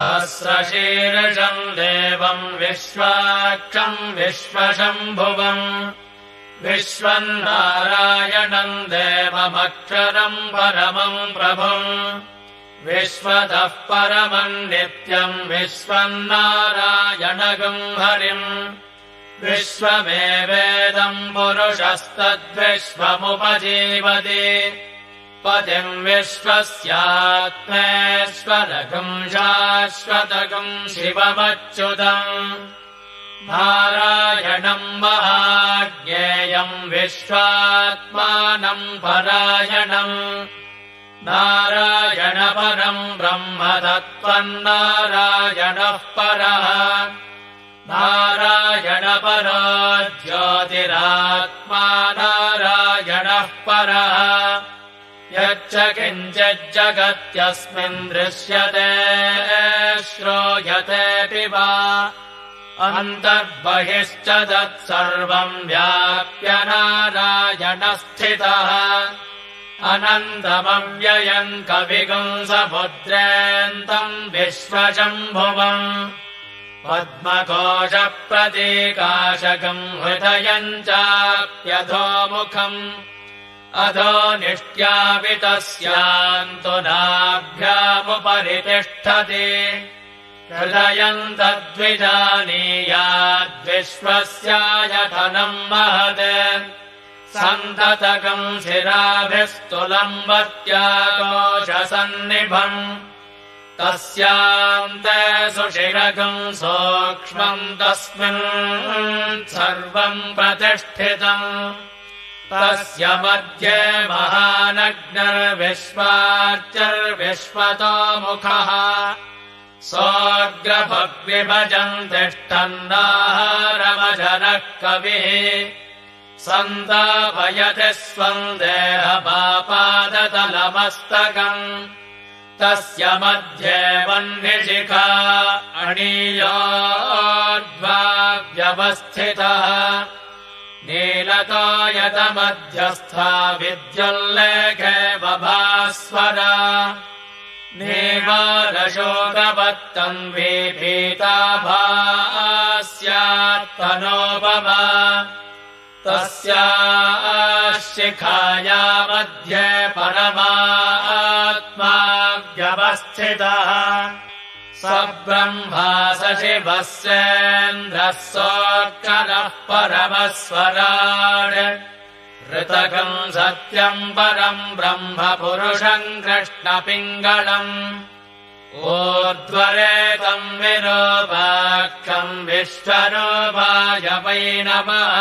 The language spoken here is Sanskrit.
सहस्रशीर्षम् देवम् विश्वाक्षम् विश्वशम्भुवम् विश्वम् नारायणम् देवमक्षरम् परमम् प्रभुम् विश्वतः परमम् नित्यम् विश्वम् नारायणगम् हरिम् विश्वमेवेदम् पुरुषस्तद्विश्वमुपजीवति पतिम् विश्वस्यात्मेश्वरगम् शाश्वतगम् शिवमच्युतम् नारायणम् महाज्ञेयम् विश्वात्मानम् परायणम् नारायणपरम् ब्रह्म तत्त्वम् नारायणः परः नारायणपरो ज्योतिरात्मा नारायणः परः यच्च किञ्चिज्जगत्यस्मिन् दृश्यते श्रूयतेऽपि वा अन्तर्बहिश्च तत्सर्वम् व्याप्य नारायणस्थितः अनन्तमव्ययम् कविगुंसमुद्रेऽन्तम् विश्वशम्भुवम् पद्मकोशप्रतीकाशकम् हृदयम् चाप्यधोमुखम् अधो निष्ट्यावितस्यान्तु नाभ्यामुपरि तिष्ठति हृदयम् तद्विजानीयाद्विश्वस्यायतनम् महत् सन्ततकम् शिराभिस्तुलम् वत्याकोशसन्निभम् तस्यान्ते सुषिरकम् सूक्ष्मम् तस्मिन् सर्वम् प्रतिष्ठितम् तस्य मध्ये महानग्निर्विश्वाच्यर्विश्वतो मुखः सोऽग्रभग्विभजम् तिष्ठन्नाहारमजरः कविः सन्तापयति स्वम् देहपापादतलमस्तकम् तस्य मध्ये वह्निशिखा अणीयोर्ध्वाव्यवस्थितः नीलतोयतमध्यस्था विद्युल्लेखे बभास्वरा नीवारशोकवत्तन्वी पीताभास्यात्तनोपमा तस्याः शिखाया मध्ये परमात्मा व्यवस्थितः स ब्रह्मा स शिवः सेन्द्रः सोऽक्षरः परमस्वराट् ऋतकम् सत्यम् परम् ब्रह्म पुरुषम् कृष्णपिङ्गलम् ऊर्ध्वरेतम् विरूपाक्षम् विश्वरूपाय वै नमः।